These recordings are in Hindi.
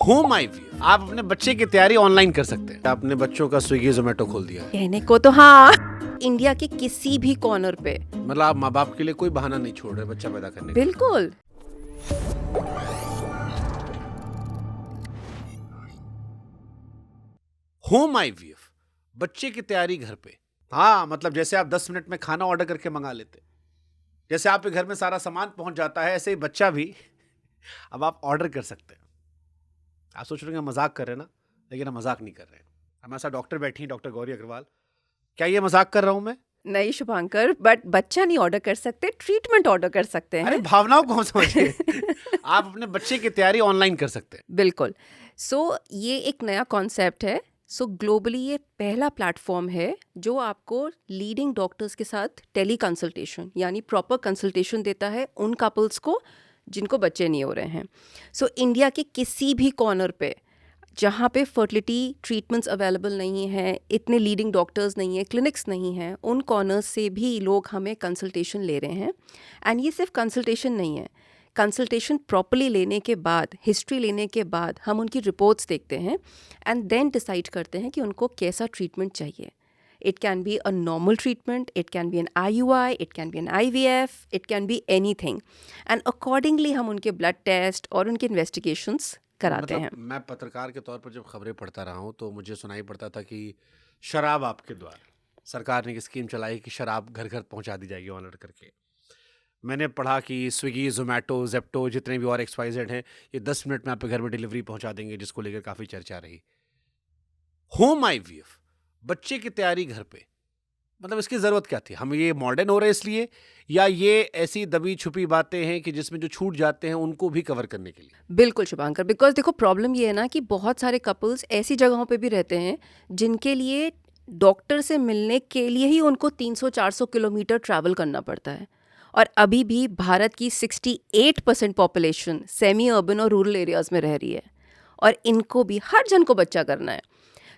होम आईवीएफ, आप अपने बच्चे की तैयारी ऑनलाइन कर सकते हैं। आपने बच्चों का स्विगी जोमेटो खोल दिया है, कहने को तो हाँ, इंडिया के किसी भी कॉर्नर पे। मतलब आप माँ बाप के लिए कोई बहाना नहीं छोड़ रहे बच्चा पैदा करने का। बिल्कुल। होम आईवीएफ, बच्चे की तैयारी घर पे। हाँ, मतलब जैसे आप 10 मिनट में खाना ऑर्डर करके मंगा लेते, जैसे आपके घर में सारा सामान पहुंच जाता है, ऐसे ही बच्चा भी अब आप ऑर्डर कर सकते हैं। आप सोच रहे हैं मजाक कर रहे हैं ना, लेकिन हम मजाक नहीं कर रहे हैं। हमारे साथ डॉक्टर बैठी हैं, डॉक्टर गौरी अग्रवाल। क्या ये मजाक कर रहा हूं मैं? नहीं शुभांकर, बट बच्चा नहीं ऑर्डर कर सकते, ट्रीटमेंट ऑर्डर कर सकते अरे हैं। भावनाओं को हम समझिए। आप अपने बच्चे की तैयारी ऑनलाइन कर सकते हैं। बिल्कुल। सो ये एक नया कॉन्सेप्ट है। सो ग्लोबली ये पहला प्लेटफॉर्म है जो आपको लीडिंग डॉक्टर्स के साथ टेली कंसल्टेशन यानी प्रॉपर कंसल्टेशन देता है उन कपल्स को जिनको बच्चे नहीं हो रहे हैं। सो इंडिया के किसी भी कॉर्नर पे जहाँ पे फर्टिलिटी ट्रीटमेंट्स अवेलेबल नहीं हैं, इतने लीडिंग डॉक्टर्स नहीं हैं, क्लिनिक्स नहीं हैं, उन कॉर्नर्स से भी लोग हमें कंसल्टेशन ले रहे हैं। एंड ये सिर्फ कंसल्टेशन नहीं है, कंसल्टेशन प्रॉपर्ली लेने के बाद, हिस्ट्री लेने के बाद हम उनकी रिपोर्ट्स देखते हैं एंड देन डिसाइड करते हैं कि उनको कैसा ट्रीटमेंट चाहिए। It can be a normal treatment, it can be an IUI, it can be an IVF, it can be anything. And accordingly हम उनके blood test और उनके investigations कराते हैं। मैं पत्रकार के तौर पर जब खबरें पढ़ता रहा हूं तो मुझे सुनाई पड़ता था कि शराब आपके द्वार सरकार ने एक स्कीम चलाई कि शराब घर घर पहुंचा दी जाएगी ऑर्डर करके। मैंने पढ़ा कि स्विगी, जोमेटो, जेप्टो, जितने भी और XYZ हैं, ये 10 मिनट में आपके घर में डिलीवरी पहुंचा देंगे, जिसको लेकर काफ़ी चर्चा रही। होम आईवीएफ, बच्चे की तैयारी घर पे, मतलब इसकी ज़रूरत क्या थी? हम ये मॉडर्न हो रहे इसलिए, या ये ऐसी दबी छुपी बातें हैं कि जिसमें जो छूट जाते हैं उनको भी कवर करने के लिए? बिल्कुल शुभांकर, बिकॉज देखो प्रॉब्लम ये है ना कि बहुत सारे कपल्स ऐसी जगहों पे भी रहते हैं जिनके लिए डॉक्टर से मिलने के लिए ही उनको 300-400 किलोमीटर ट्रैवल करना पड़ता है। और अभी भी भारत की 68% पॉपुलेशन सेमी अर्बन और रूरल एरियाज़ में रह रही है और इनको भी हर जन को बच्चा करना है।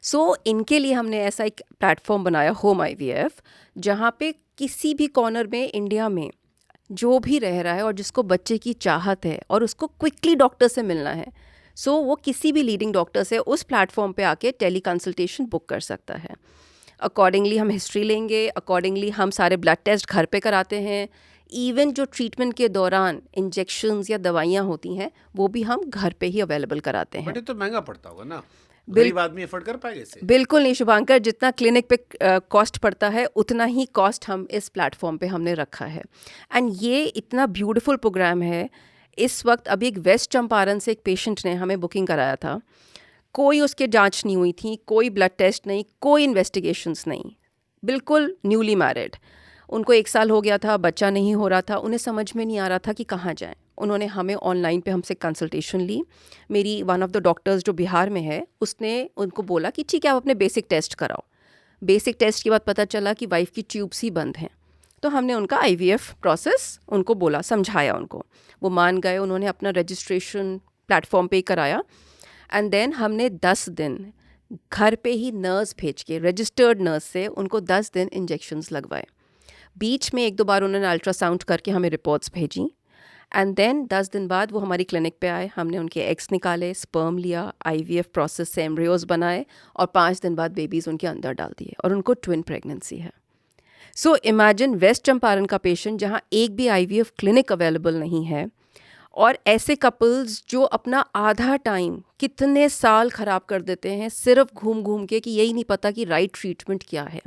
सो इनके लिए हमने ऐसा एक प्लेटफॉर्म बनाया होम आईवीएफ, जहाँ पे किसी भी कॉर्नर में इंडिया में जो भी रह रहा है और जिसको बच्चे की चाहत है और उसको क्विकली डॉक्टर से मिलना है, सो वो किसी भी लीडिंग डॉक्टर से उस प्लेटफॉर्म पे आके टेली कंसल्टेशन बुक कर सकता है। अकॉर्डिंगली हम हिस्ट्री लेंगे, अकॉर्डिंगली हम सारे ब्लड टेस्ट घर पे कराते हैं। इवन जो ट्रीटमेंट के दौरान इंजेक्शंस या दवाइयाँ होती हैं वो भी हम घर पे ही अवेलेबल कराते हैं। बट ये तो महंगा पड़ता होगा ना, गरीब आदमी अफोर्ड कर पाएगा इसे? बिल्कुल नहीं शुभांकर, जितना क्लिनिक पे कॉस्ट पड़ता है उतना ही कॉस्ट हम इस प्लेटफॉर्म पे हमने रखा है। एंड ये इतना ब्यूटीफुल प्रोग्राम है। इस वक्त अभी एक वेस्ट चंपारण से एक पेशेंट ने हमें बुकिंग कराया था, कोई उसके जांच नहीं हुई थी, कोई ब्लड टेस्ट नहीं, कोई इन्वेस्टिगेशंस नहीं, बिल्कुल न्यूली मैरिड। उनको 1 साल हो गया था, बच्चा नहीं हो रहा था, उन्हें समझ में नहीं आ रहा था कि कहाँ जाएं। उन्होंने हमें ऑनलाइन पे हमसे कंसल्टेशन ली। मेरी वन ऑफ द डॉक्टर्स जो बिहार में है उसने उनको बोला कि ठीक है आप अपने बेसिक टेस्ट कराओ। बेसिक टेस्ट के बाद पता चला कि वाइफ की ट्यूब्स ही बंद हैं। तो हमने उनका IVF प्रोसेस उनको बोला, समझाया उनको, वो मान गए। उन्होंने अपना रजिस्ट्रेशन प्लेटफॉर्म पे ही कराया एंड देन हमने 10 दिन घर पे ही नर्स भेज के, रजिस्टर्ड नर्स से उनको 10 दिन इंजेक्शंस लगवाए। बीच में 1-2 बार उन्होंने अल्ट्रासाउंड करके हमें रिपोर्ट्स भेजी एंड देन 10 दिन बाद वो हमारी क्लिनिक पे आए। हमने उनके एग्स निकाले, स्पर्म लिया, IVF प्रोसेस से एम्ब्रियोज बनाए और 5 दिन बाद बेबीज़ उनके अंदर डाल दिए और उनको ट्विन प्रेगनेंसी है। सो इमेजिन वेस्ट चंपारण का पेशेंट जहाँ एक भी IVF क्लिनिक अवेलेबल नहीं है, और ऐसे कपल्स जो अपना आधा टाइम कितने साल ख़राब कर देते हैं सिर्फ घूम घूम के कि यही नहीं पता कि राइट ट्रीटमेंट क्या है।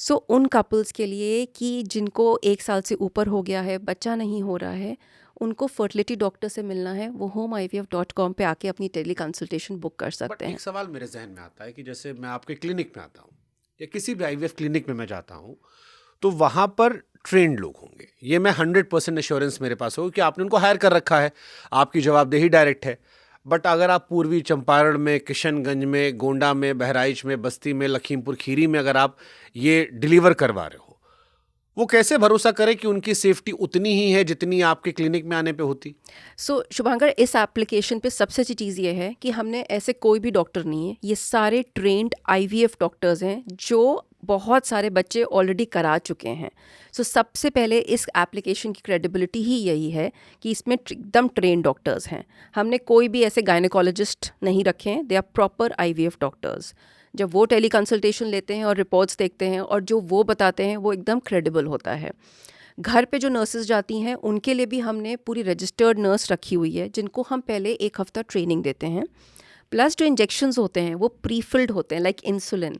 सो उन कपल्स के लिए कि जिनको 1 साल से ऊपर हो गया है, बच्चा नहीं हो रहा है, उनको फर्टिलिटी डॉक्टर से मिलना है, वो homeivf.com पे आके अपनी टेली कंसल्टेशन बुक कर सकते हैं। एक सवाल मेरे जहन में आता है कि जैसे मैं आपके क्लिनिक में आता हूँ या किसी भी IVF क्लिनिक में मैं जाता हूँ, तो वहाँ पर ट्रेंड लोग होंगे, ये मैं 100% एश्योरेंस मेरे पास हो कि आपने उनको हायर कर रखा है, आपकी जवाबदेही डायरेक्ट है। बट अगर आप पूर्वी चंपारण में, किशनगंज में, गोंडा में, बहराइच में, बस्ती में, लखीमपुर खीरी में अगर आप ये डिलीवर करवा रहे हो, वो कैसे भरोसा करें कि उनकी सेफ्टी उतनी ही है जितनी आपके क्लिनिक में आने पे होती? सो शुभांकर, इस एप्लीकेशन पे सबसे अच्छी चीज़ ये है कि हमने ऐसे कोई भी डॉक्टर नहीं है, ये सारे ट्रेंड IVF डॉक्टर्स हैं जो बहुत सारे बच्चे ऑलरेडी करा चुके हैं। सो सबसे पहले इस एप्लीकेशन की क्रेडिबिलिटी ही यही है कि इसमें एकदम ट्रेन डॉक्टर्स हैं। हमने कोई भी ऐसे गायनेकोलॉजिस्ट नहीं रखे हैं, they are proper IVF doctors. जब वो टेली कंसल्टेशन लेते हैं और रिपोर्ट्स देखते हैं और जो वो बताते हैं वो एकदम क्रेडिबल होता है। घर पे जो नर्सेज जाती हैं उनके लिए भी हमने पूरी रजिस्टर्ड नर्स रखी हुई है, जिनको हम पहले 1 हफ्ता ट्रेनिंग देते हैं। प्लस जो इंजेक्शंस होते हैं वो प्रीफिल्ड होते हैं, लाइक इंसुलिन,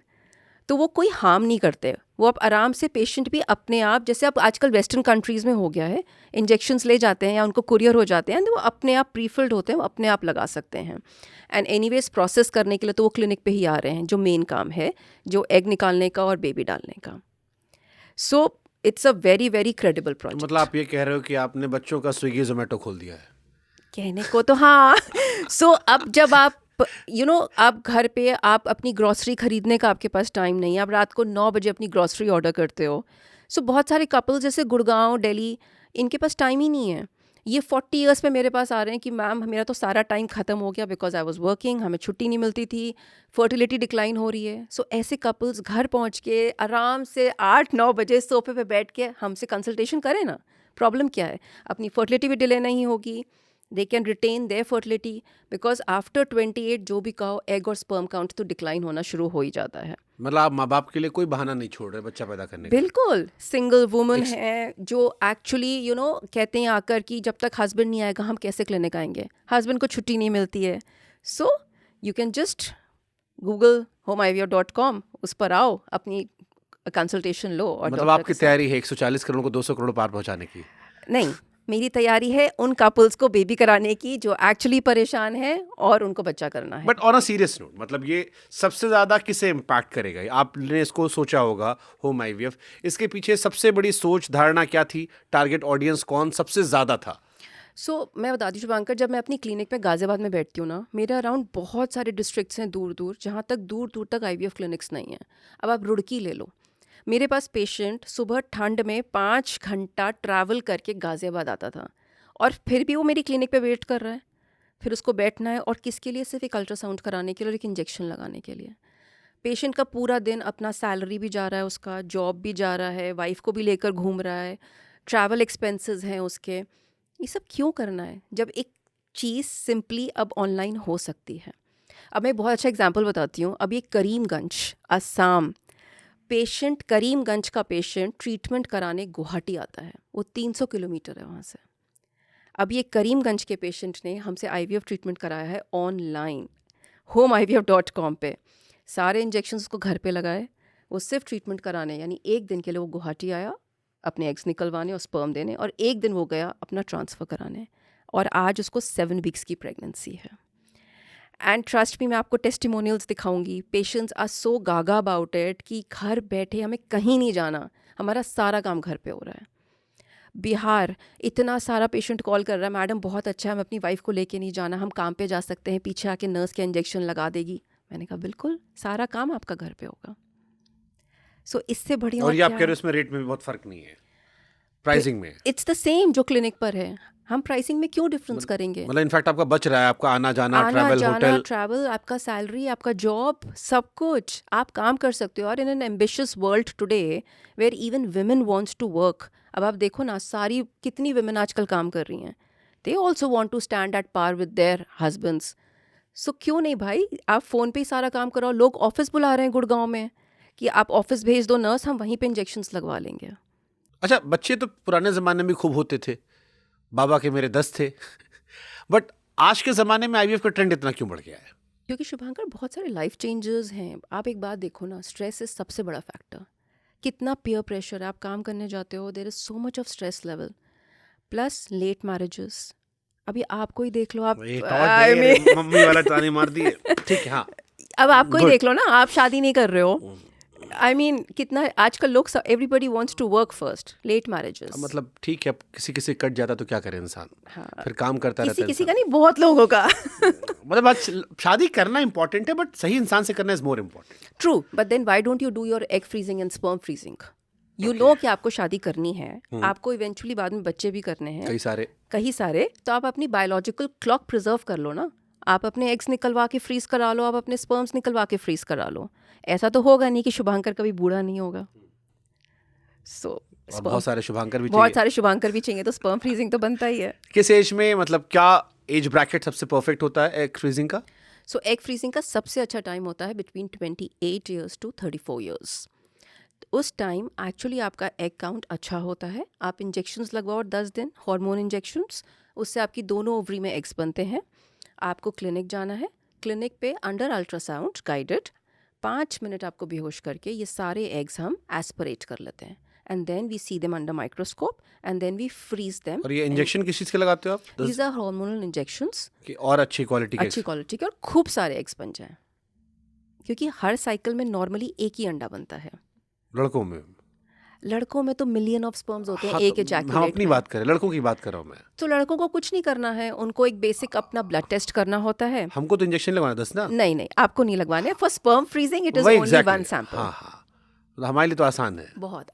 तो वो कोई हार्म नहीं करते। वो आप आराम से पेशेंट भी अपने आप, जैसे अब आजकल वेस्टर्न कंट्रीज़ में हो गया है, इंजेक्शंस ले जाते हैं या उनको कुरियर हो जाते हैं, तो वो अपने आप प्रीफिल्ड होते हैं, वो अपने आप लगा सकते हैं। एंड एनीवेज प्रोसेस करने के लिए तो वो क्लिनिक पे ही आ रहे हैं, जो मेन काम है, जो एग निकालने का और बेबी डालने का। So it's a very very credible project. मतलब आप ये कह रहे हो कि आपने बच्चों का स्विगी जोमेटो खोल दिया है? कहने को तो हाँ। सो अब जब आप आप घर पे आप अपनी ग्रॉसरी खरीदने का आपके पास टाइम नहीं है, आप रात को 9 बजे अपनी ग्रॉसरी ऑर्डर करते हो। सो बहुत सारे कपल्स जैसे गुड़गांव, दिल्ली, इनके पास टाइम ही नहीं है। ये 40 ईयर्स पे मेरे पास आ रहे हैं कि मैम मेरा तो सारा टाइम ख़त्म हो गया बिकॉज आई वाज वर्किंग, हमें छुट्टी नहीं मिलती थी, फर्टिलिटी डिक्लाइन हो रही है। सो ऐसे कपल्स घर पहुंच के आराम से 8-9 बजे सोफे पे बैठ के हमसे कंसल्टेशन करें ना। प्रॉब्लम क्या है? अपनी फर्टिलिटी भी डिले नहीं होगी, they can retain their fertility because after 28 जो भी कहो एग और स्पर्म काउंट तो डिक्लाइन होना शुरू हो ही जाता है। मतलब आप माँ बाप के लिए कोई बहाना नहीं छोड़ रहे बच्चा पैदा करने का? बिल्कुल। सिंगल वुमन है जो एक्चुअली कहते हैं आकर कि जब तक हस्बैंड नहीं आएगा हम कैसे क्लिनिक आएंगे, हस्बैंड को छुट्टी नहीं मिलती है। So you can just Google homeivf.com, उस पर आओ, अपनी कंसल्टेशन लो। और मतलब आपकी तैयारी है 140 करोड़ को 200 करोड़ पार पहुंचाने की? नहीं, मेरी तैयारी है उन कपल्स को बेबी कराने की जो एक्चुअली परेशान है और उनको बच्चा करना है। But on a serious note, मतलब ये सबसे ज्यादा किसे इम्पैक्ट करेगा? आपने इसको सोचा होगा होम IVF, इसके पीछे सबसे बड़ी सोच धारणा क्या थी? टारगेट ऑडियंस कौन सबसे ज्यादा था? मैं बताती हूँ शुभांकर, जब मैं अपनी क्लिनिक पे गाजियाबाद में बैठती हूँ ना, मेरे अराउंड बहुत सारे डिस्ट्रिक्ट्स हैं दूर दूर, जहाँ तक दूर दूर तक IVF क्लिनिक्स नहीं हैं। अब आप रुड़की ले लो, मेरे पास पेशेंट सुबह ठंड में 5 घंटा ट्रैवल करके गाजियाबाद आता था और फिर भी वो मेरी क्लिनिक पे वेट कर रहा है। फिर उसको बैठना है और किसके लिए? सिर्फ एक अल्ट्रासाउंड कराने के लिए और एक इंजेक्शन लगाने के लिए। पेशेंट का पूरा दिन, अपना सैलरी भी जा रहा है उसका, जॉब भी जा रहा है, वाइफ को भी लेकर घूम रहा है, ट्रैवल एक्सपेंसेस हैं उसके। ये सब क्यों करना है जब एक चीज़ सिंपली अब ऑनलाइन हो सकती है? अब मैं बहुत अच्छा एग्जांपल बताती हूँ। अब ये करीमगंज, असम, पेशेंट, करीमगंज का पेशेंट ट्रीटमेंट कराने गुवाहाटी आता है, वो 300 किलोमीटर है वहाँ से। अब ये करीमगंज के पेशेंट ने हमसे IVF ट्रीटमेंट कराया है ऑनलाइन, homeivf.com पे। सारे इंजेक्शंस उसको घर पे लगाए, वो सिर्फ ट्रीटमेंट कराने, यानी 1 दिन के लिए वो गुवाहाटी आया अपने एग्स निकलवाने और स्पर्म देने, और 1 दिन वो गया अपना ट्रांसफ़र कराने, और आज उसको 7 वीक्स की प्रेगनेंसी है। एंड ट्रस्ट मी, मैं आपको टेस्टिमोनियल्स दिखाऊंगी। Patients are so gaga about it कि घर बैठे हमें कहीं नहीं जाना, हमारा सारा काम घर पे हो रहा है। बिहार, इतना सारा पेशेंट कॉल कर रहा है, मैडम बहुत अच्छा है, हम अपनी वाइफ को लेके नहीं जाना, हम काम पे जा सकते हैं, पीछे आके नर्स के इंजेक्शन लगा देगी। मैंने कहा बिल्कुल, सारा काम आपका घर पे होगा। सो इससे बढ़िया और ये आप कह रहे हो इसमें रेट में भी बहुत फर्क नहीं है, प्राइसिंग में? इट्स द सेम जो क्लिनिक पर है। हम प्राइसिंग में क्यों डिफरेंस करेंगे? मतलब इनफैक्ट आपका बच रहा है, आपका आना जाना, ट्रैवल, ट्रैवल, आपका सैलरी, आपका जॉब, सब कुछ आप काम कर सकते हो। और in an ambitious world today where even women wants to work, अब आप देखो ना, सारी कितनी वुमेन आजकल काम कर रही हैं, they also want to stand at par with their husbands. So क्यों नहीं भाई, आप फ़ोन पे ही सारा काम कराओ। लोग ऑफिस बुला रहे हैं गुड़गांव में कि आप ऑफिस भेज दो नर्स, हम वहीं पे इंजेक्शंस लगवा लेंगे। अच्छा, बच्चे तो पुराने ज़माने में खूब होते थे, बाबा के मेरे 10 थे बट आज के ज़माने में IVF का ट्रेंड इतना क्यों बढ़ गया है? क्योंकि शुभांकर बहुत सारे लाइफ चेंजेस हैं। आप एक बात देखो ना, स्ट्रेस इज सबसे बड़ा फैक्टर। कितना पीयर प्रेशर है, आप काम करने जाते हो, there is so much of stress level, plus late marriages. अभी आपको ही देख लो, आप मम्मी वाला ताने मार दिए, ठीक है, हाँ। अब आपको ही देख लो ना, आप शादी नहीं कर रहे हो, कितना आजकल लोग, everybody wants to work first, late marriages. मतलब ठीक है, किसी किसी कट जाता तो क्या करे इंसान, हाँ, फिर काम करता रहता है। किसी का नहीं, बहुत लोगों का। मतलब आज शादी करना इंपॉर्टेंट है, बट सही इंसान से करना is more important. True, but then why don't you do your egg freezing and sperm freezing? You know कि आपको शादी करनी है, आपको इवेंचुअली बाद में बच्चे भी करने हैं, कई सारे, तो आप अपनी बायोलॉजिकल क्लॉक प्रिजर्व कर लो ना। आप अपने एग्स निकलवा के फ्रीज करा लो, आप अपने स्पर्म्स निकलवा के फ्रीज करा लो। ऐसा तो होगा नहीं कि शुभांकर कभी बूढ़ा नहीं होगा। सो और बहुत सारे शुभांकर भी बहुत चाहिए। सारे शुभांकर भी चाहिए, तो स्पर्म फ्रीजिंग तो बनता ही है। किस एज में, मतलब क्या एज ब्रैकेट सबसे परफेक्ट होता है एग फ्रीजिंग का? सो एग फ्रीजिंग का सबसे अच्छा टाइम होता है बिटवीन 28 ईयर्स टू 34 ईयर्स। उस टाइम एक्चुअली आपका एग काउंट अच्छा होता है। आप इंजेक्शंस लगवाओ 10 दिन, हार्मोन इंजेक्शंस, उससे आपकी दोनों ओवरी में एग्स बनते हैं। आपको क्लिनिक जाना है। क्लिनिक पे अंडर अल्ट्रासाउंड गाइडेड 5 मिनट आपको बेहोश करके ये सारे एग्स हम एस्पिरेट कर लेते हैं, and then we see them under microscope and then we freeze them. और ये इंजेक्शन किस चीज़ के लगाते हो आप? दीज आर हार्मोनल इंजेक्शंस, कि और अच्छी क्वालिटी के अच्छी क्वालिटी के, और खूब सारे एग्स बन जाएं, क्योंकि हर साइकिल में नॉर्मली एक ही अंडा बनता है। लड़कों में? लड़कों में तो मिलियन ऑफ स्पर्म्स होते हैं हाँ, एक तो एजैकुलेट हम अपनी में। बात करें, लड़कों की बात कर रहा हूँ मैं। तो लड़कों को कुछ नहीं करना है, उनको एक बेसिक अपना ब्लड टेस्ट करना होता है। हमको तो इंजेक्शन लगवाना 10 ना। नहीं नहीं, आपको नहीं लगवाने। For sperm freezing it is वही ओनली एग्जैक्टली। One sample. हाँ हाँ, तो हमारे लिए तो आसान है। बहुत